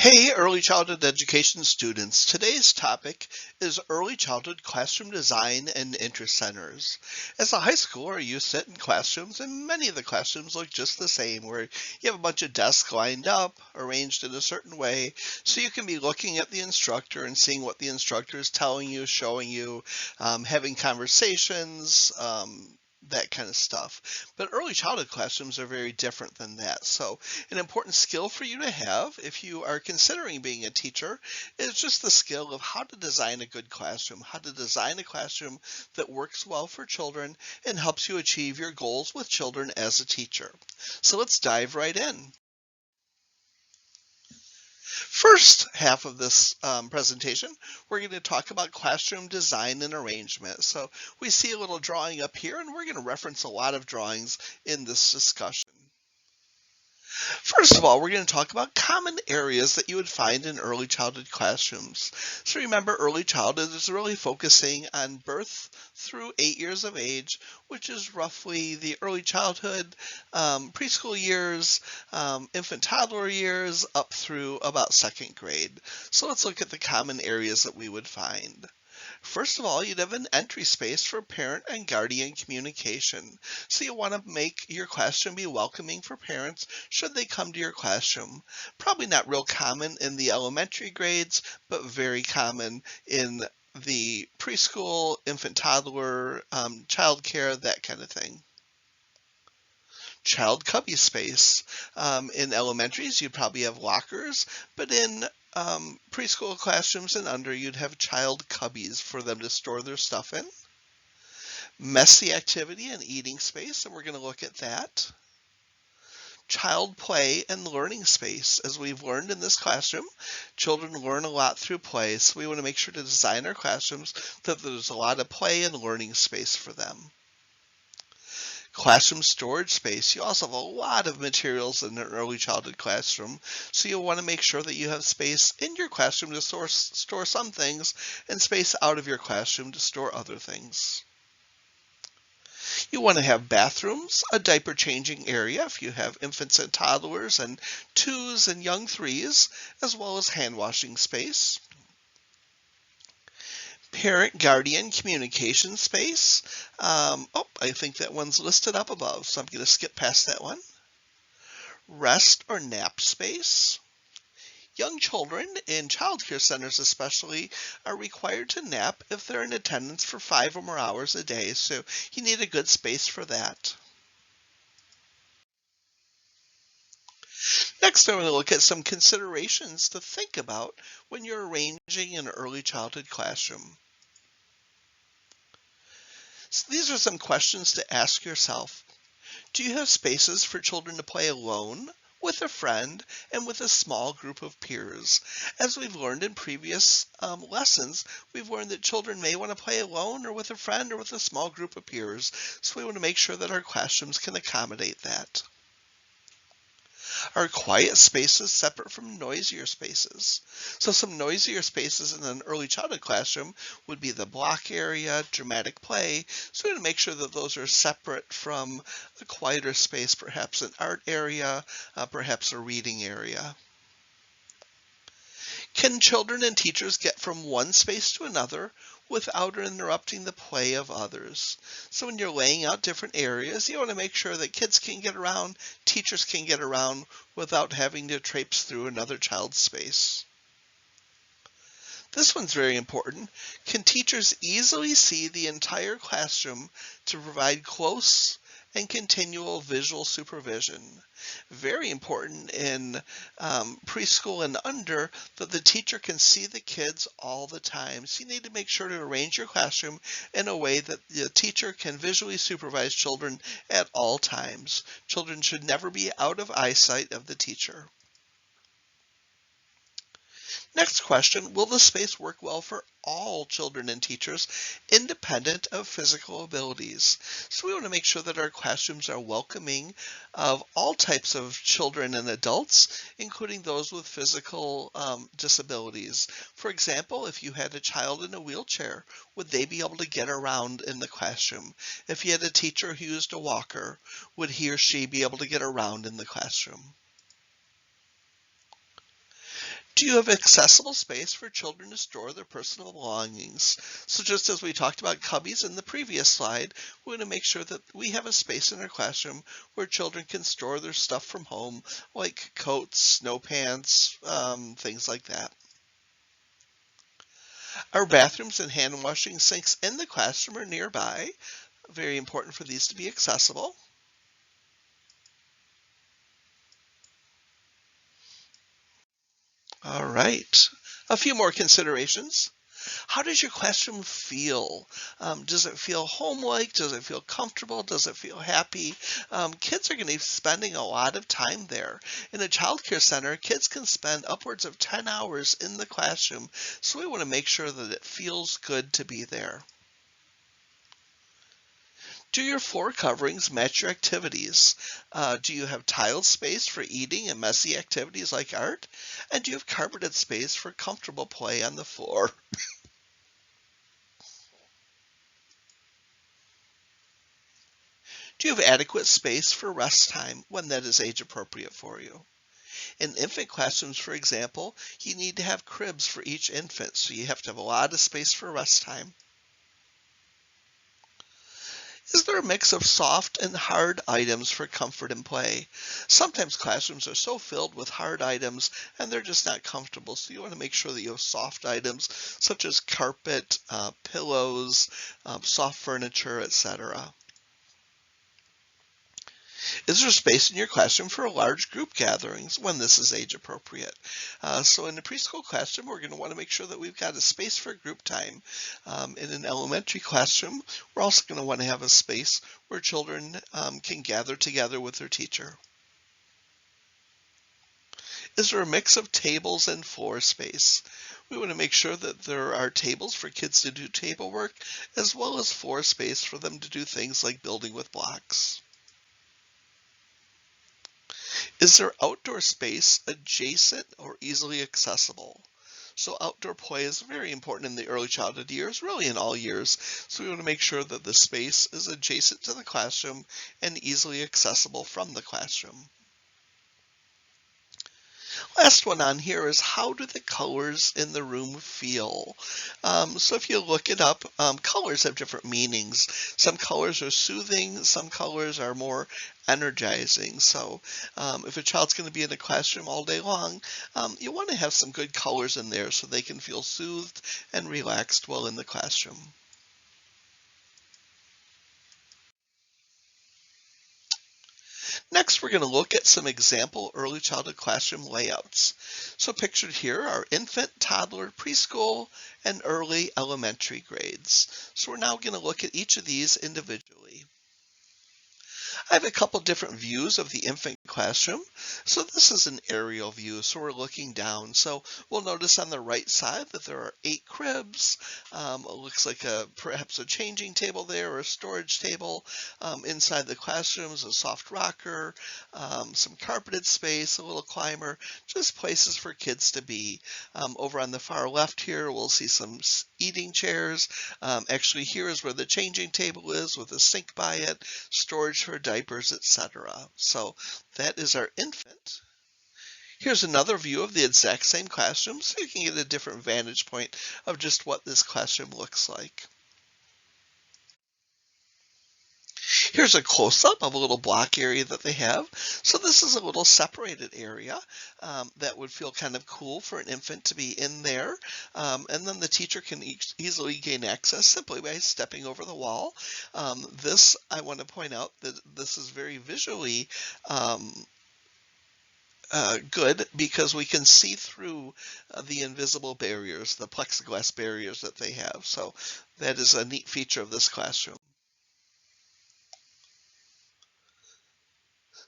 Hey, early childhood education students. Today's topic is early childhood classroom design and interest centers. As a high schooler, you sit in classrooms, and many of the classrooms look just the same, where you have a bunch of desks lined up, arranged in a certain way, so you can be looking at the instructor and seeing what the instructor is telling you, showing you, having conversations, that kind of stuff. But early childhood classrooms are very different than that. So an important skill for you to have if you are considering being a teacher is just the skill of how to design a good classroom, how to design a classroom that works well for children and helps you achieve your goals with children as a teacher. So let's dive right in. First half of this presentation, we're going to talk about classroom design and arrangement. So we see a little drawing up here, and we're going to reference a lot of drawings in this discussion. First of all, we're going to talk about common areas that you would find in early childhood classrooms. So remember, early childhood is really focusing on birth through 8 years of age, which is roughly the early childhood, preschool years, infant toddler years, up through about second grade. So let's look at the common areas that we would find. First of all, you'd have an entry space for parent and guardian communication. So you want to make your classroom be welcoming for parents should they come to your classroom. Probably not real common in the elementary grades, but very common in the preschool, infant toddler, childcare, that kind of thing. Child cubby space. In elementaries, you'd probably have lockers, but in preschool classrooms and under, you'd have child cubbies for them to store their stuff in. Messy activity and eating space, and we're going to look at that. Child play and learning space. As we've learned in this classroom, children learn a lot through play, so we want to make sure to design our classrooms that there's a lot of play and learning space for them. Classroom storage space. You also have a lot of materials in an early childhood classroom, so you'll want to make sure that you have space in your classroom to store some things and space out of your classroom to store other things. You want to have bathrooms, a diaper changing area if you have infants and toddlers and twos and young threes, as well as hand washing space. Parent guardian communication space. I think that one's listed up above, so I'm going to skip past that one. Rest or nap space. Young children in child care centers especially are required to nap if they're in attendance for 5 or more hours a day, so you need a good space for that. Next, I'm going to look at some considerations to think about when you're arranging an early childhood classroom. So these are some questions to ask yourself. Do you have spaces for children to play alone, with a friend, and with a small group of peers? As we've learned in previous lessons, we've learned that children may want to play alone or with a friend or with a small group of peers, so we want to make sure that our classrooms can accommodate that. Are quiet spaces separate from noisier spaces? So some noisier spaces in an early childhood classroom would be the block area, dramatic play. So we want to make sure that those are separate from a quieter space, perhaps an art area, perhaps a reading area. Can children and teachers get from one space to another without interrupting the play of others? So when you're laying out different areas, you want to make sure that kids can get around, teachers can get around without having to traipse through another child's space. This one's very important. Can teachers easily see the entire classroom to provide close and continual visual supervision? Very important in preschool and under that the teacher can see the kids all the time. So you need to make sure to arrange your classroom in a way that the teacher can visually supervise children at all times. Children should never be out of eyesight of the teacher. Next question, will the space work well for all children and teachers, independent of physical abilities? So we want to make sure that our classrooms are welcoming of all types of children and adults, including those with physical disabilities. For example, if you had a child in a wheelchair, would they be able to get around in the classroom? If you had a teacher who used a walker, would he or she be able to get around in the classroom? Do Do you have accessible space for children to store their personal belongings? So just as we talked about cubbies in the previous slide, we want to make sure that we have a space in our classroom where children can store their stuff from home, like coats, snow pants, things like that. Our bathrooms and hand washing sinks in the classroom are nearby. Very important for these to be accessible. All right. A few more considerations. How does your classroom feel? Does it feel home-like? Does it feel comfortable? Does it feel happy? Kids are going to be spending a lot of time there. In a child care center, kids can spend upwards of 10 hours in the classroom, so we want to make sure that it feels good to be there. Do your floor coverings match your activities? Do you have tiled space for eating and messy activities like art? And do you have carpeted space for comfortable play on the floor? Do you have adequate space for rest time when that is age appropriate for you? In infant classrooms, for example, you need to have cribs for each infant, so you have to have a lot of space for rest time. Is there a mix of soft and hard items for comfort and play? Sometimes classrooms are so filled with hard items and they're just not comfortable, so you want to make sure that you have soft items such as carpet, pillows, soft furniture, etc. Is there space in your classroom for large group gatherings when this is age appropriate? So in the preschool classroom, we're going to want to make sure that we've got a space for group time. In an elementary classroom, we're also going to want to have a space where children can gather together with their teacher. Is there a mix of tables and floor space? We want to make sure that there are tables for kids to do table work, as well as floor space for them to do things like building with blocks. Is there outdoor space adjacent or easily accessible? So outdoor play is very important in the early childhood years, really in all years. So we want to make sure that the space is adjacent to the classroom and easily accessible from the classroom. Last one on here is, how do the colors in the room feel? So if you look it up, colors have different meanings. Some colors are soothing, some colors are more energizing. So if a child's going to be in a classroom all day long, you want to have some good colors in there so they can feel soothed and relaxed while in the classroom. Next, we're going to look at some example early childhood classroom layouts. So pictured here are infant, toddler, preschool, and early elementary grades. So we're now going to look at each of these individually. I have a couple different views of the infant classroom. So this is an aerial view, so we're looking down. So we'll notice on the right side that there are 8 cribs. It looks like perhaps a changing table there or a storage table. Inside the classroom is a soft rocker, some carpeted space, a little climber, just places for kids to be. Over on the far left here, we'll see some eating chairs. Actually, here is where the changing table is with a sink by it, storage for diapers, etc. So that is our infant. Here's another view of the exact same classroom, so you can get a different vantage point of just what this classroom looks like. Here's a close-up of a little block area that they have. So this is a little separated area that would feel kind of cool for an infant to be in there. And then the teacher can easily gain access simply by stepping over the wall. This, I want to point out that this is very visually good because we can see through the invisible barriers, the plexiglass barriers that they have. So that is a neat feature of this classroom.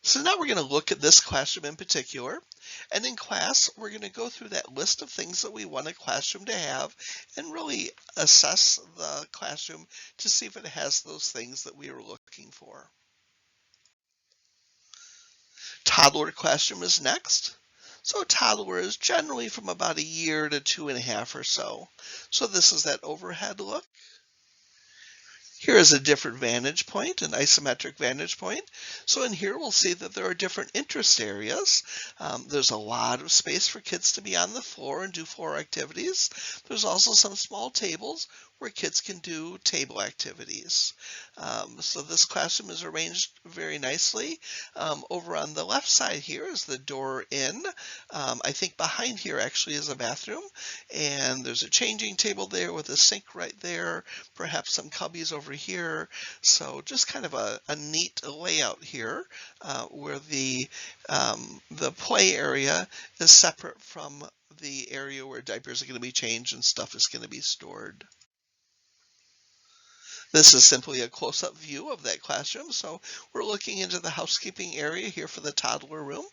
So now we're going to look at this classroom in particular. And in class, we're going to go through that list of things that we want a classroom to have and really assess the classroom to see if it has those things that we are looking for. Toddler classroom is next. So a toddler is generally from about a year to 2.5 or so. So this is that overhead look. Here is a different vantage point, an isometric vantage point. So in here, we'll see that there are different interest areas. There's a lot of space for kids to be on the floor and do floor activities. There's also some small tables where kids can do table activities. So this classroom is arranged very nicely. Over on the left side here is the door in. I think behind here actually is a bathroom, and there's a changing table there with a sink right there, perhaps some cubbies over here. So just kind of a neat layout here where the play area is separate from the area where diapers are going to be changed and stuff is going to be stored. This is simply a close-up view of that classroom. So we're looking into the housekeeping area here for the toddler room.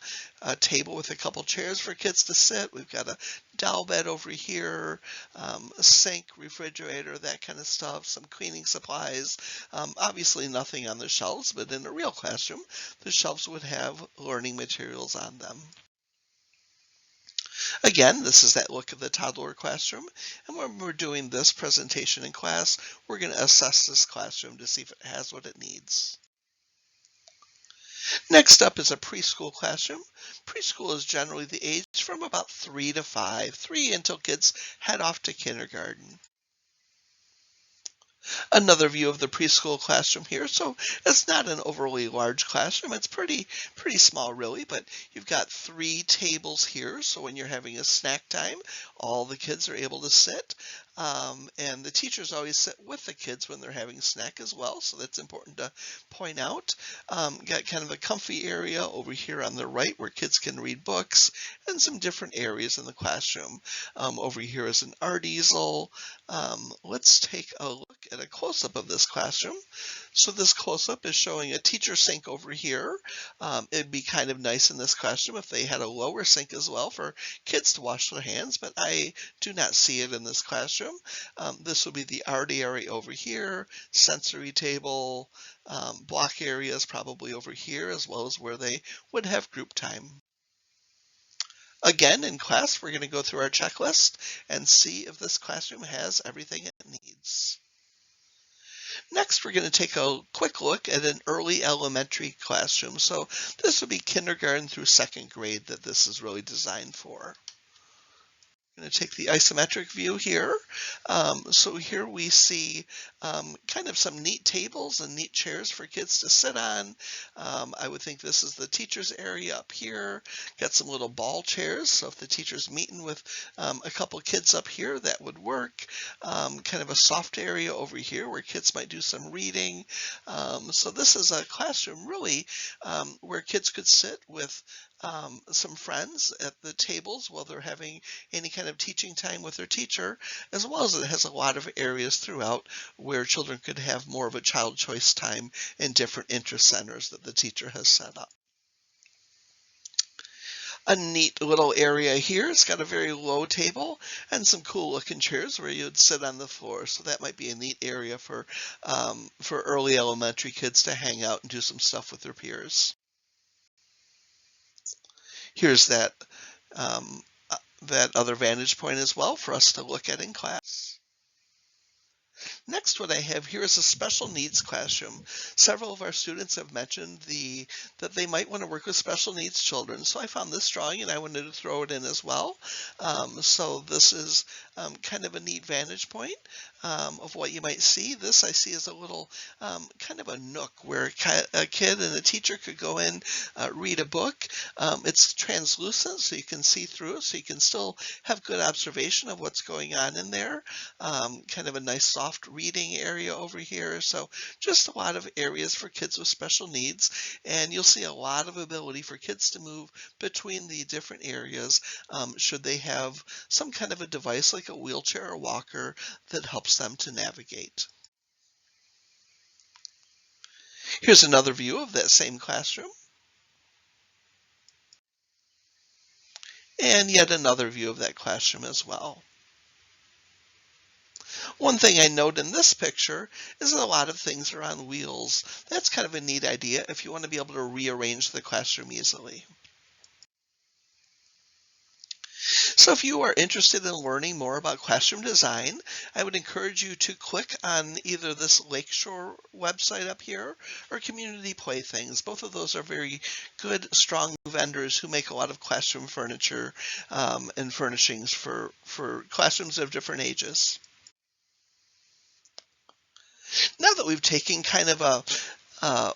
A table with a couple chairs for kids to sit. We've got a doll bed over here, a sink, refrigerator, that kind of stuff, some cleaning supplies. Obviously nothing on the shelves, but in a real classroom, the shelves would have learning materials on them. Again, this is that look of the toddler classroom, and when we're doing this presentation in class, we're going to assess this classroom to see if it has what it needs. Next up is a preschool classroom. Preschool is generally the age from about 3 to 5, 3 until kids head off to kindergarten. Another view of the preschool classroom here. So it's not an overly large classroom. It's pretty small really, but you've got 3 tables here. So when you're having a snack time, all the kids are able to sit. And the teachers always sit with the kids when they're having snack as well. So that's important to point out. Got kind of a comfy area over here on the right where kids can read books, and some different areas in the classroom. Over here is an art easel. Let's take a look at a close-up of this classroom. So this close-up is showing a teacher sink over here. It'd be kind of nice in this classroom if they had a lower sink as well for kids to wash their hands, but I do not see it in this classroom. This will be the art area over here, sensory table, block areas probably over here, as well as where they would have group time. Again, in class, we're going to go through our checklist and see if this classroom has everything it needs. Next, we're going to take a quick look at an early elementary classroom. So this would be kindergarten through 2nd grade that this is really designed for. I'm going to take the isometric view here. So here we see kind of some neat tables and neat chairs for kids to sit on. I would think this is the teacher's area up here. Got some little ball chairs, so if the teacher's meeting with a couple kids up here, that would work. Kind of a soft area over here where kids might do some reading. So this is a classroom really where kids could sit with some friends at the tables while they're having any kind of teaching time with their teacher, as well as it has a lot of areas throughout where children could have more of a child choice time in different interest centers that the teacher has set up. A neat little area here. It's got a very low table and some cool looking chairs where you'd sit on the floor. So that might be a neat area for early elementary kids to hang out and do some stuff with their peers. Here's that other vantage point as well for us to look at in class. Next, what I have here is a special needs classroom. Several of our students have mentioned that they might want to work with special needs children. So I found this drawing and I wanted to throw it in as well. So this is kind of a neat vantage point of what you might see. This I see as a little kind of a nook where a kid and a teacher could go in, read a book. It's translucent so you can see through it, so you can still have good observation of what's going on in there. Kind of a nice soft reading area over here. So just a lot of areas for kids with special needs, and you'll see a lot of ability for kids to move between the different areas should they have some kind of a device like a wheelchair or walker that helps them to navigate. Here's another view of that same classroom. And yet another view of that classroom as well. One thing I note in this picture is that a lot of things are on wheels. That's kind of a neat idea if you want to be able to rearrange the classroom easily. So if you are interested in learning more about classroom design, I would encourage you to click on either this Lakeshore website up here or Community Playthings. Both of those are very good, strong vendors who make a lot of classroom furniture and furnishings for classrooms of different ages. Now that we've taken kind of a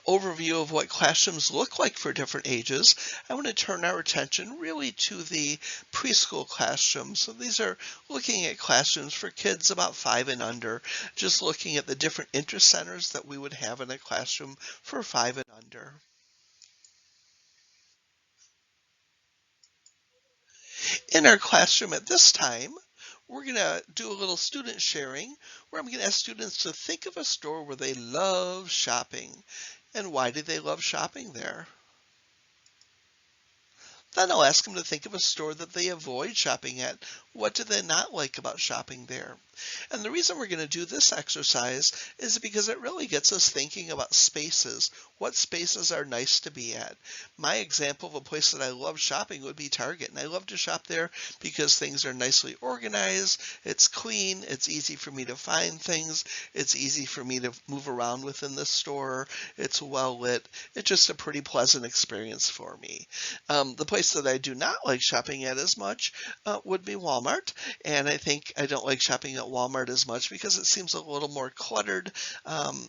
overview of what classrooms look like for different ages, I want to turn our attention really to the preschool classrooms. So these are looking at classrooms for kids about 5 and under, just looking at the different interest centers that we would have in a classroom for 5 and under. In our classroom at this time, we're going to do a little student sharing where I'm going to ask students to think of a store where they love shopping. And why do they love shopping there? Then I'll ask them to think of a store that they avoid shopping at. What do they not like about shopping there? And the reason we're going to do this exercise is because it really gets us thinking about spaces. What spaces are nice to be at? My example of a place that I love shopping would be Target. And I love to shop there because things are nicely organized, it's clean, it's easy for me to find things, it's easy for me to move around within the store, it's well lit. It's just a pretty pleasant experience for me. The place that I do not like shopping at as much would be Walmart. And I think I don't like shopping at Walmart as much because it seems a little more cluttered.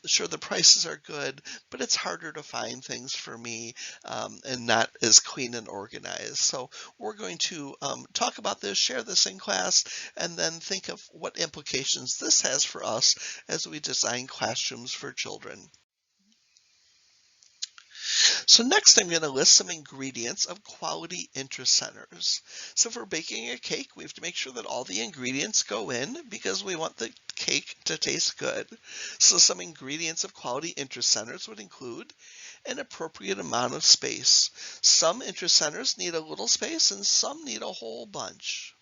Sure, the prices are good, but it's harder to find things for me and not as clean and organized. So we're going to talk about this, share this in class, and then think of what implications this has for us as we design classrooms for children. So next I'm going to list some ingredients of quality interest centers. So for baking a cake, we have to make sure that all the ingredients go in because we want the cake to taste good. So some ingredients of quality interest centers would include an appropriate amount of space. Some interest centers need a little space and some need a whole bunch.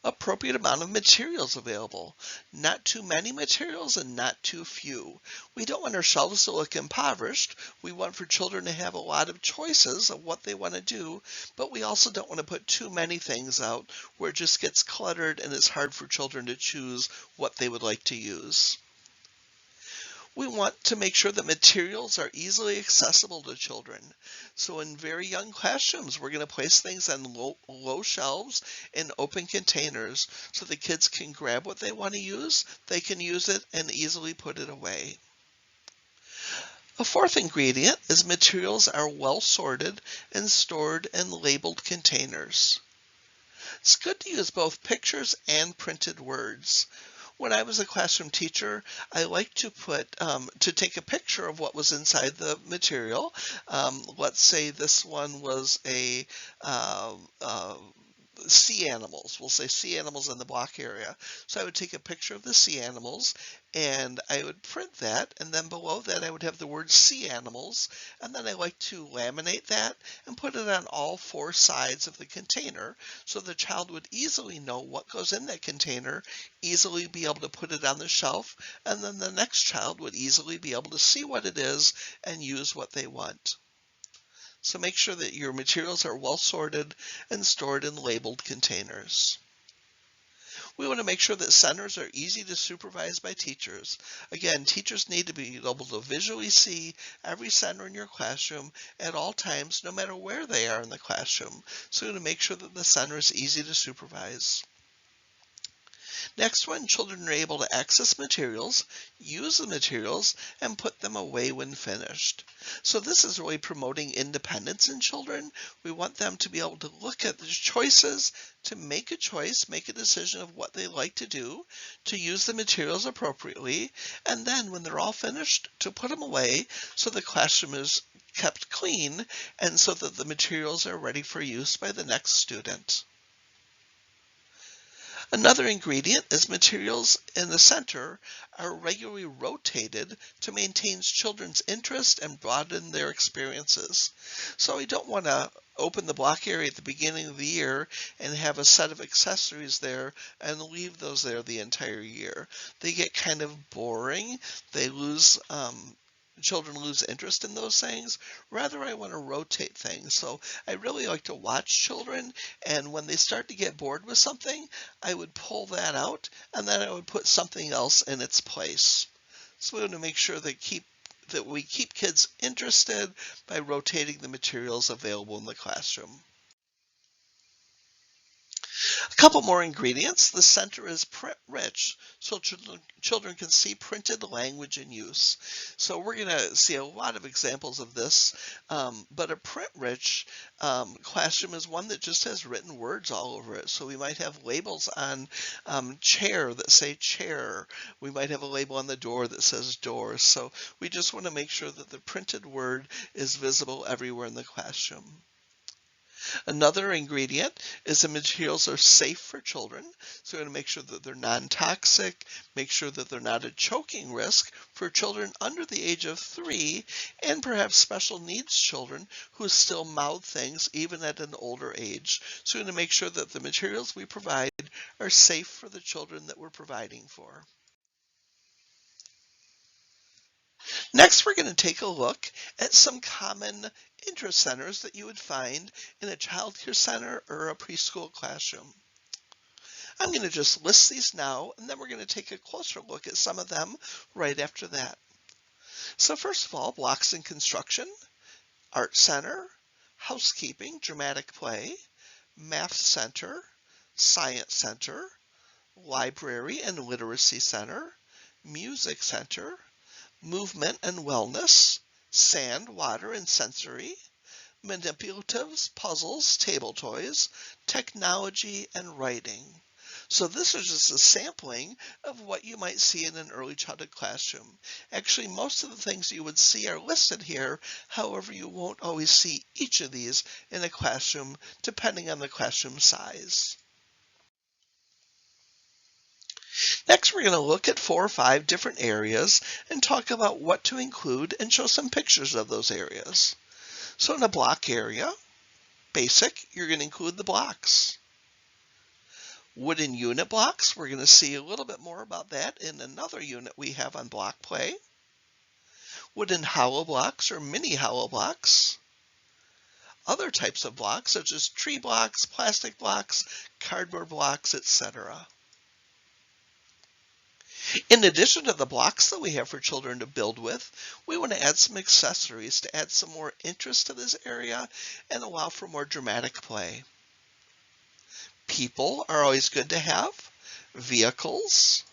Appropriate amount of materials available. Not too many materials and not too few. We don't want our shelves to look impoverished. We want for children to have a lot of choices of what they want to do, but we also don't want to put too many things out where it just gets cluttered and it's hard for children to choose what they would like to use. We want to make sure that materials are easily accessible to children. So in very young classrooms, we're going to place things on low shelves in open containers so the kids can grab what they want to use, they can use it, and easily put it away. A fourth ingredient is materials are well sorted and stored in labeled containers. It's good to use both pictures and printed words. When I was a classroom teacher, I liked to to take a picture of what was inside the material. Let's say this one was a sea animals. We'll say sea animals in the block area. So I would take a picture of the sea animals and I would print that, and then below that I would have the word sea animals, and then I like to laminate that and put it on all 4 sides of the container so the child would easily know what goes in that container, easily be able to put it on the shelf, and then the next child would easily be able to see what it is and use what they want. So make sure that your materials are well sorted and stored in labeled containers. We want to make sure that centers are easy to supervise by teachers. Again, teachers need to be able to visually see every center in your classroom at all times, no matter where they are in the classroom. So we want to make sure that the center is easy to supervise. Next one, children are able to access materials, use the materials, and put them away when finished. So this is really promoting independence in children. We want them to be able to look at the choices, to make a choice, make a decision of what they like to do, to use the materials appropriately, and then when they're all finished, to put them away so the classroom is kept clean and so that the materials are ready for use by the next student. Another ingredient is materials in the center are regularly rotated to maintain children's interest and broaden their experiences. So we don't want to open the block area at the beginning of the year and have a set of accessories there and leave those there the entire year. They get kind of boring. They lose children lose interest in those things. Rather, I want to rotate things. So I really like to watch children, and when they start to get bored with something, I would pull that out, and then I would put something else in its place. So we want to make sure that we keep kids interested by rotating the materials available in the classroom. A couple more ingredients. The center is print rich, so children can see printed language in use. So we're going to see a lot of examples of this, but a print rich classroom is one that just has written words all over it. So we might have labels on chair that say chair. We might have a label on the door that says door. So we just want to make sure that the printed word is visible everywhere in the classroom. Another ingredient is the materials are safe for children. So we're going to make sure that they're non-toxic, make sure that they're not a choking risk for children under the age of 3, and perhaps special needs children who still mouth things even at an older age. So we're going to make sure that the materials we provide are safe for the children that we're providing for. Next, we're going to take a look at some common interest centers that you would find in a child care center or a preschool classroom. I'm going to just list these now, and then we're going to take a closer look at some of them right after that. So first of all, blocks in construction, art center, housekeeping, dramatic play, math center, science center, library and literacy center, music center, movement and wellness, sand, water, and sensory, manipulatives, puzzles, table toys, technology, and writing. So this is just a sampling of what you might see in an early childhood classroom. Actually, most of the things you would see are listed here. However, you won't always see each of these in a classroom, depending on the classroom size. Next, we're going to look at 4 or 5 different areas and talk about what to include and show some pictures of those areas. So in a block area, basic, you're going to include the blocks. Wooden unit blocks, we're going to see a little bit more about that in another unit we have on block play. Wooden hollow blocks or mini hollow blocks. Other types of blocks such as tree blocks, plastic blocks, cardboard blocks, etc. In addition to the blocks that we have for children to build with, we want to add some accessories to add some more interest to this area and allow for more dramatic play. People are always good to have. Vehicles,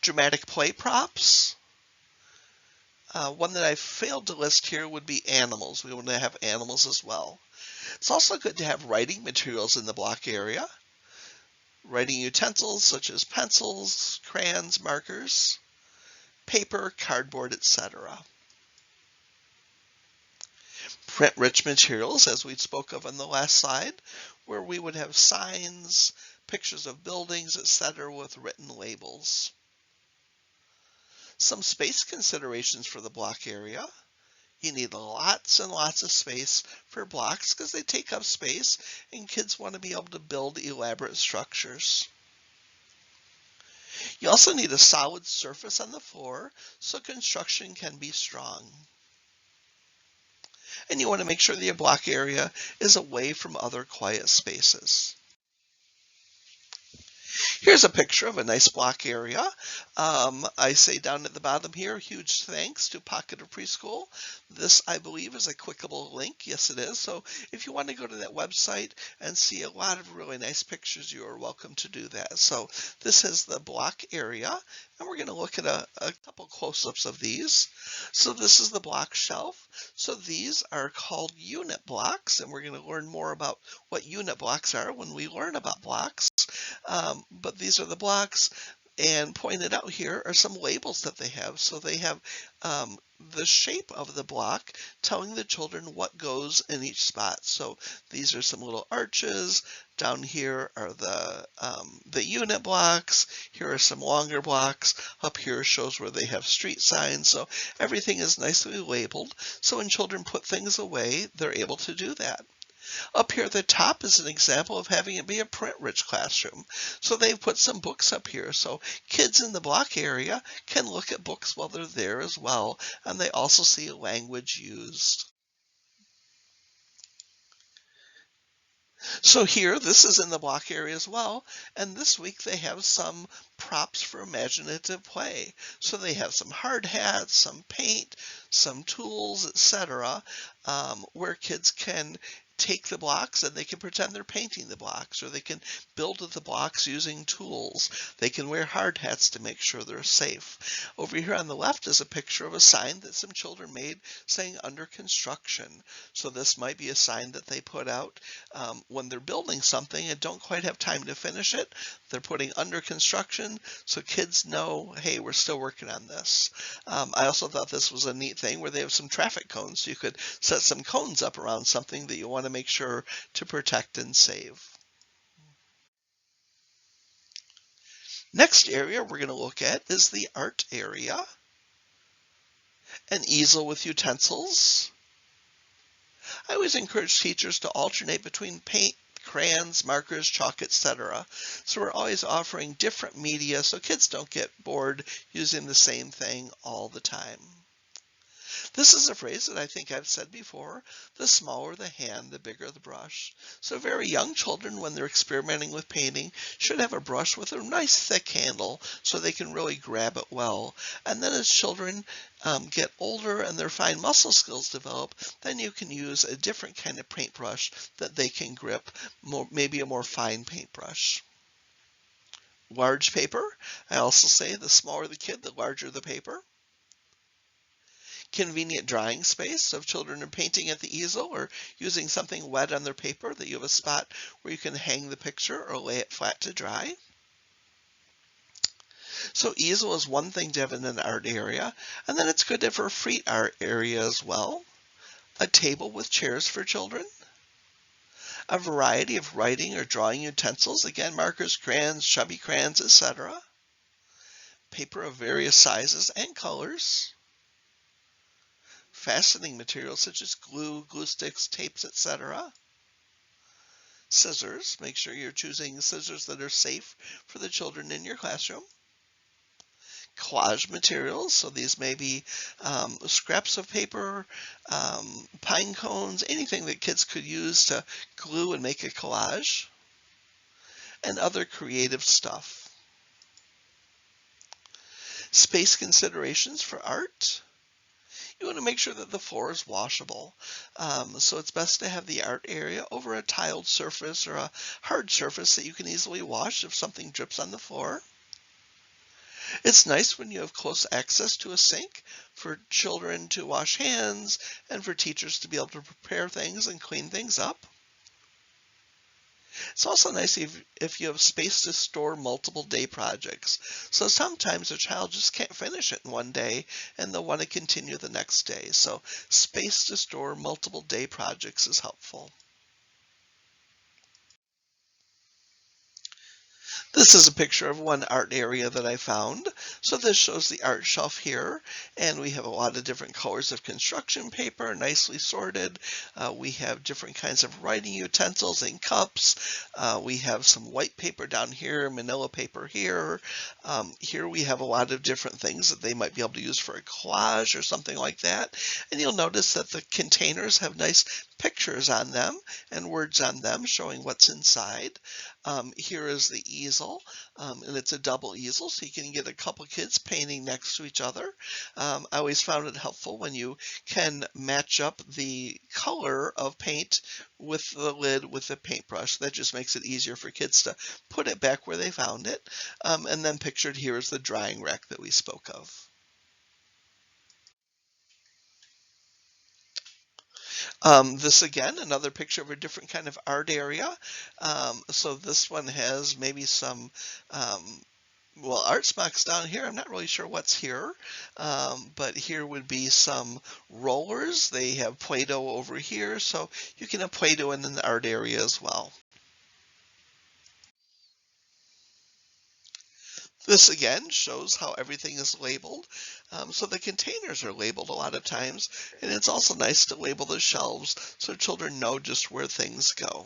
dramatic play props. One that I failed to list here would be animals. We want to have animals as well. It's also good to have writing materials in the block area. Writing utensils such as pencils, crayons, markers, paper, cardboard, etc. Print-rich materials, as we spoke of on the last slide, where we would have signs, pictures of buildings, etc. with written labels. Some space considerations for the block area. You need lots and lots of space for blocks because they take up space and kids want to be able to build elaborate structures. You also need a solid surface on the floor so construction can be strong. And you want to make sure that your block area is away from other quiet spaces. Here's a picture of a nice block area. I say down at the bottom here, huge thanks to Pocket of Preschool. This, I believe, is a clickable link. Yes, it is. So if you want to go to that website and see a lot of really nice pictures, you are welcome to do that. So this is the block area, and we're going to look at a couple close-ups of these. So this is the block shelf. So these are called unit blocks, and we're going to learn more about what unit blocks are when we learn about blocks. But these are the blocks, and pointed out here are some labels that they have. So they have the shape of the block telling the children what goes in each spot. So these are some little arches. Down here are the unit blocks. Here are some longer blocks. Up here shows where they have street signs. So everything is nicely labeled. So when children put things away, they're able to do that. Up here at the top is an example of having it be a print-rich classroom. So they've put some books up here so kids in the block area can look at books while they're there as well, and they also see language used. So here, this is in the block area as well, and this week they have some props for imaginative play. So they have some hard hats, some paint, some tools, etc., where kids can take the blocks and they can pretend they're painting the blocks, or they can build the blocks using tools. They can wear hard hats to make sure they're safe. Over here on the left is a picture of a sign that some children made saying under construction. So this might be a sign that they put out when they're building something and don't quite have time to finish it. They're putting under construction so kids know, hey, we're still working on this. I also thought this was a neat thing where they have some traffic cones. So you could set some cones up around something that you want to make sure to protect and save. Next area we're going to look at is the art area. An easel with utensils. I always encourage teachers to alternate between paint, crayons, markers, chalk, etc. So we're always offering different media so kids don't get bored using the same thing all the time. This is a phrase that I think I've said before: the smaller the hand, the bigger the brush. So very young children, when they're experimenting with painting, should have a brush with a nice thick handle so they can really grab it well. And then as children get older and their fine muscle skills develop, then you can use a different kind of paintbrush that they can grip, maybe a more fine paintbrush. Large paper. I also say the smaller the kid, the larger the paper. Convenient drying space, so if children are painting at the easel or using something wet on their paper, that you have a spot where you can hang the picture or lay it flat to dry. So easel is one thing to have in an art area, and then it's good to have for a free art area as well. A table with chairs for children. A variety of writing or drawing utensils, again, markers, crayons, chubby crayons, etc. Paper of various sizes and colors. Fastening materials such as glue, glue sticks, tapes, etc. Scissors. Make sure you're choosing scissors that are safe for the children in your classroom. Collage materials. So these may be scraps of paper, pine cones, anything that kids could use to glue and make a collage. And other creative stuff. Space considerations for art. You want to make sure that the floor is washable. So it's best to have the art area over a tiled surface or a hard surface that you can easily wash if something drips on the floor. It's nice when you have close access to a sink for children to wash hands and for teachers to be able to prepare things and clean things up. It's also nice if you have space to store multiple day projects. So sometimes a child just can't finish it in one day and they'll want to continue the next day. So space to store multiple day projects is helpful. This is a picture of one art area that I found. So this shows the art shelf here, and we have a lot of different colors of construction paper, nicely sorted. We have different kinds of writing utensils and cups. We have some white paper down here, manila paper here. Here we have a lot of different things that they might be able to use for a collage or something like that. And you'll notice that the containers have nice pictures on them and words on them showing what's inside. Here is the easel, and it's a double easel, so you can get a couple kids painting next to each other. I always found it helpful when you can match up the color of paint with the lid with the paintbrush. That just makes it easier for kids to put it back where they found it. And then pictured here is the drying rack that we spoke of. This again, another picture of a different kind of art area. So this one has maybe some, well, art smocks down here. I'm not really sure what's here, but here would be some rollers. They have Play-Doh over here, so you can have Play-Doh in the art area as well. This again shows how everything is labeled. So the containers are labeled a lot of times, and it's also nice to label the shelves so children know just where things go.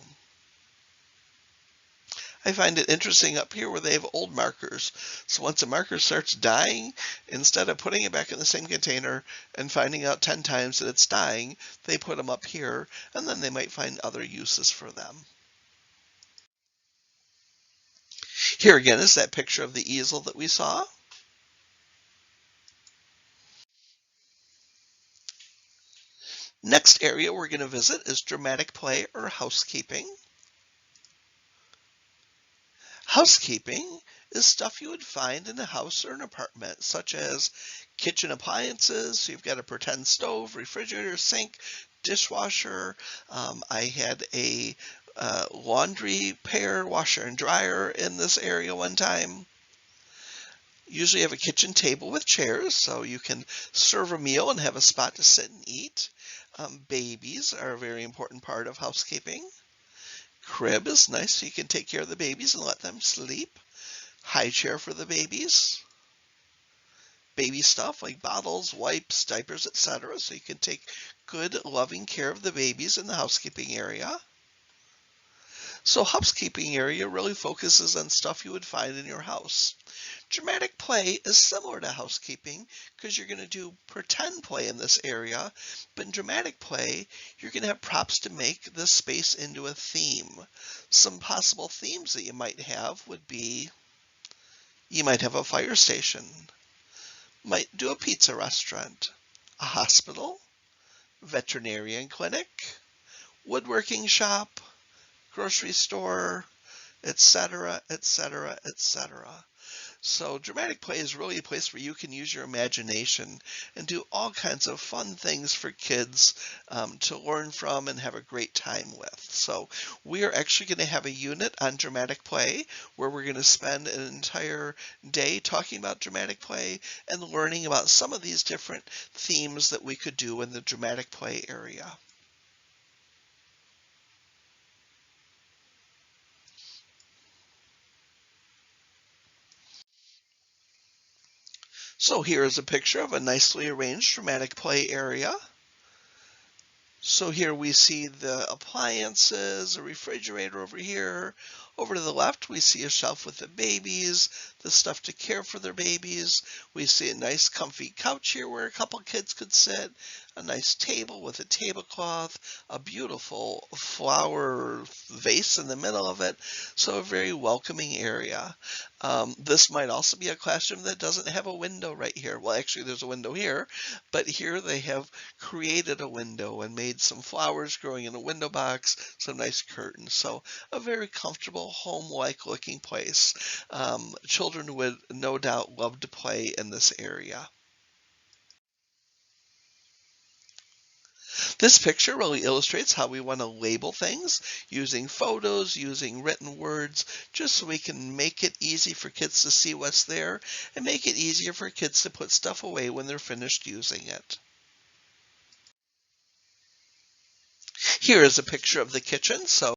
I find it interesting up here where they have old markers. So once a marker starts dying, instead of putting it back in the same container and finding out 10 times that it's dying, they put them up here, and then they might find other uses for them. Here again is that picture of the easel that we saw. Next area we're going to visit is dramatic play or housekeeping. Housekeeping is stuff you would find in a house or an apartment, such as kitchen appliances. So you've got a pretend stove, refrigerator, sink, dishwasher. I had a laundry pair, washer and dryer in this area one time. Usually you have a kitchen table with chairs, so you can serve a meal and have a spot to sit and eat. Babies are a very important part of housekeeping. Crib is nice, so you can take care of the babies and let them sleep. High chair for the babies. Baby stuff like bottles, wipes, diapers, etc. So you can take good, loving care of the babies in the housekeeping area. So housekeeping area really focuses on stuff you would find in your house. Dramatic play is similar to housekeeping because you're going to do pretend play in this area, but in dramatic play, you're going to have props to make the space into a theme. Some possible themes that you might have would be, you might have a fire station, might do a pizza restaurant, a hospital, veterinarian clinic, woodworking shop, grocery store, etc., etc., etc. So dramatic play is really a place where you can use your imagination and do all kinds of fun things for kids to learn from and have a great time with. So we are actually going to have a unit on dramatic play where we're going to spend an entire day talking about dramatic play and learning about some of these different themes that we could do in the dramatic play area. So here is a picture of a nicely arranged dramatic play area. So here we see the appliances, a refrigerator over here. Over to the left, we see a shelf with the babies, the stuff to care for their babies. We see a nice comfy couch here where a couple kids could sit, a nice table with a tablecloth, a beautiful flower vase in the middle of it. So a very welcoming area. This might also be a classroom that doesn't have a window right here. Well, actually there's a window here, but here they have created a window and made some flowers growing in a window box, some nice curtains. So a very comfortable, home-like looking place. Children would no doubt love to play in this area. This picture really illustrates how we want to label things using photos, using written words, just so we can make it easy for kids to see what's there and make it easier for kids to put stuff away when they're finished using it. Here is a picture of the kitchen. So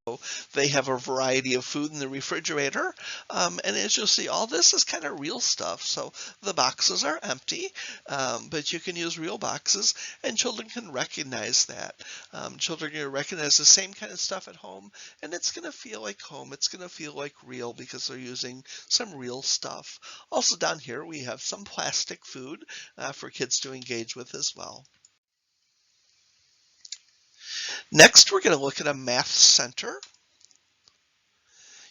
they have a variety of food in the refrigerator. And as you'll see, all this is kind of real stuff. So the boxes are empty, but you can use real boxes and children can recognize that. Children are going to recognize the same kind of stuff at home and it's going to feel like home. It's going to feel like real because they're using some real stuff. Also down here, we have some plastic food for kids to engage with as well. Next, we're going to look at a math center.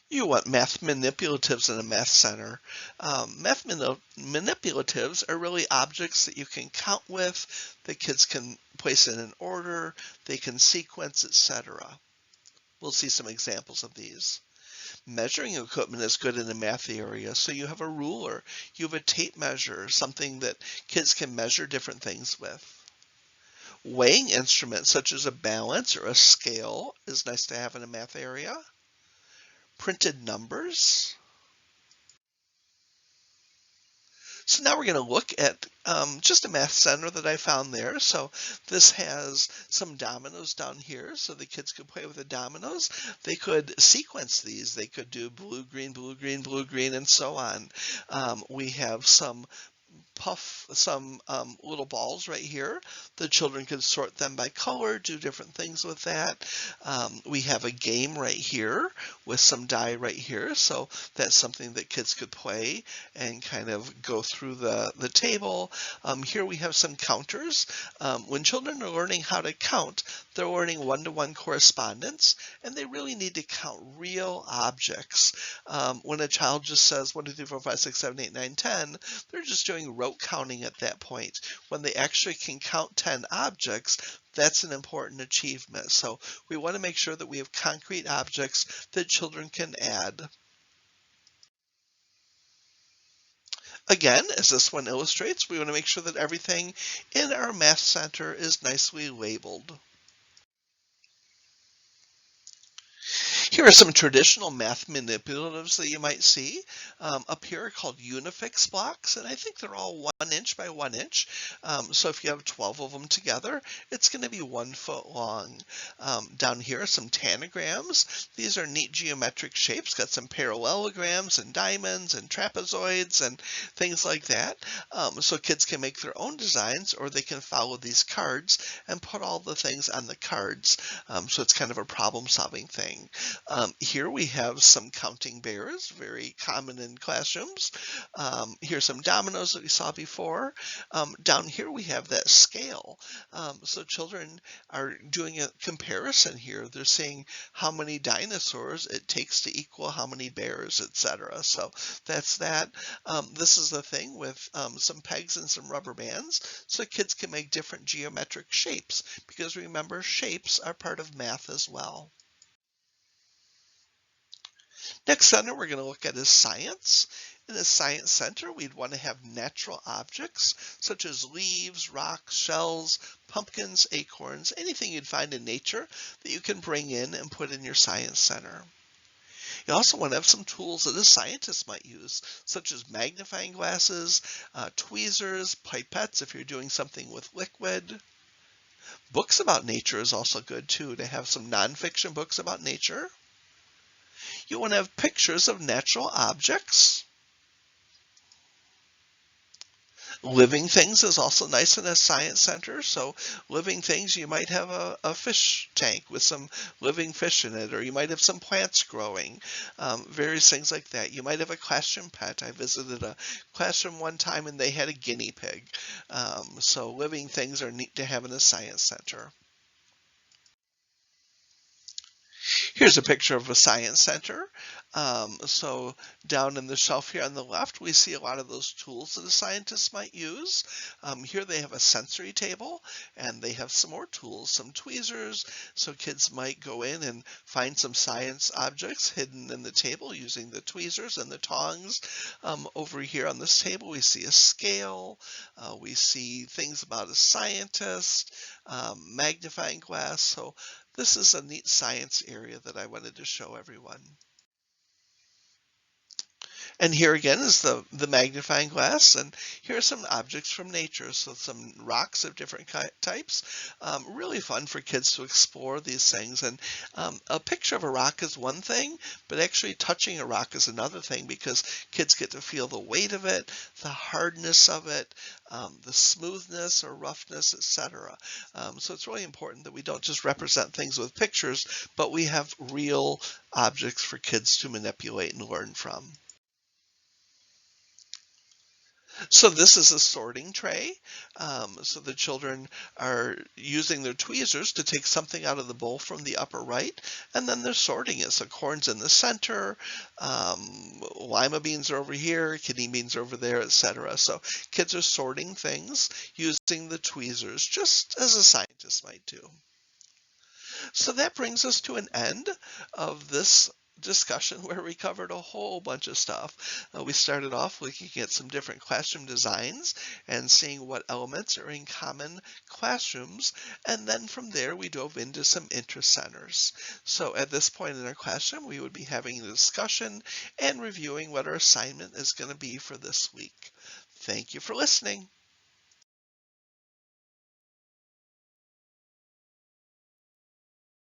You want math manipulatives in a math center. Manipulatives are really objects that you can count with, that kids can place in an order, they can sequence, etc. We'll see some examples of these. Measuring equipment is good in the math area, so you have a ruler, you have a tape measure, something that kids can measure different things with. Weighing instruments such as a balance or a scale is nice to have in a math area. Printed numbers. So now we're going to look at just a math center that I found there. So this has some dominoes down here, so the kids could play with the dominoes. They could sequence these. They could do blue, green, blue, green, blue, green, and so on. We have some little balls right here. The children can sort them by color, do different things with that. We have a game right here with some die right here, so that's something that kids could play and kind of go through the table. Here we have some counters. When children are learning how to count, they're learning one-to-one correspondence, and they really need to count real objects. When a child just says 1, 2, 3, 4, 5, 6, 7, 8, 9, 10, they're just doing rote counting at that point. When they actually can count 10 objects, that's an important achievement. So we want to make sure that we have concrete objects that children can add. Again, as this one illustrates, we want to make sure that everything in our math center is nicely labeled. Here are some traditional math manipulatives that you might see. Up here are called Unifix blocks, and I think they're all 1 inch by 1 inch. So if you have 12 of them together, it's going to be 1 foot long. Down here are some tanagrams. These are neat geometric shapes, got some parallelograms and diamonds and trapezoids and things like that. So kids can make their own designs, or they can follow these cards and put all the things on the cards. So it's kind of a problem-solving thing. Here we have some counting bears, very common in classrooms. Here's some dominoes that we saw before. Down here we have that scale. So children are doing a comparison here. They're seeing how many dinosaurs it takes to equal how many bears, etc. So that's that. This is the thing with some pegs and some rubber bands, so kids can make different geometric shapes, because remember, shapes are part of math as well. Next center we're going to look at is science. In the science center, we'd want to have natural objects such as leaves, rocks, shells, pumpkins, acorns, anything you'd find in nature that you can bring in and put in your science center. You also want to have some tools that a scientist might use, such as magnifying glasses, tweezers, pipettes if you're doing something with liquid. Books about nature is also good too, to have some nonfiction books about nature. You want to have pictures of natural objects. Living things is also nice in a science center. So living things, you might have a fish tank with some living fish in it, or you might have some plants growing, various things like that. You might have a classroom pet. I visited a classroom one time and they had a guinea pig. So living things are neat to have in a science center. Here's a picture of a science center. So down in the shelf here on the left, we see a lot of those tools that a scientist might use. Here they have a sensory table, and they have some more tools, some tweezers. So kids might go in and find some science objects hidden in the table using the tweezers and the tongs. Over here on this table, we see a scale. We see things about a scientist, magnifying glass. So this is a neat science area that I wanted to show everyone. And here again is the magnifying glass, and here are some objects from nature. So some rocks of different types. Really fun for kids to explore these things. And a picture of a rock is one thing, but actually touching a rock is another thing, because kids get to feel the weight of it, the hardness of it, the smoothness or roughness, etc. So it's really important that we don't just represent things with pictures, but we have real objects for kids to manipulate and learn from. So this is a sorting tray. So the children are using their tweezers to take something out of the bowl from the upper right, and then they're sorting it. So corn's in the center, lima beans are over here, kidney beans are over there, etc. So kids are sorting things using the tweezers, just as a scientist might do. So that brings us to an end of this discussion where we covered a whole bunch of stuff. We started off looking at some different classroom designs and seeing what elements are in common classrooms, and then from there we dove into some interest centers. So at this point in our classroom, we would be having a discussion and reviewing what our assignment is going to be for this week. Thank you for listening.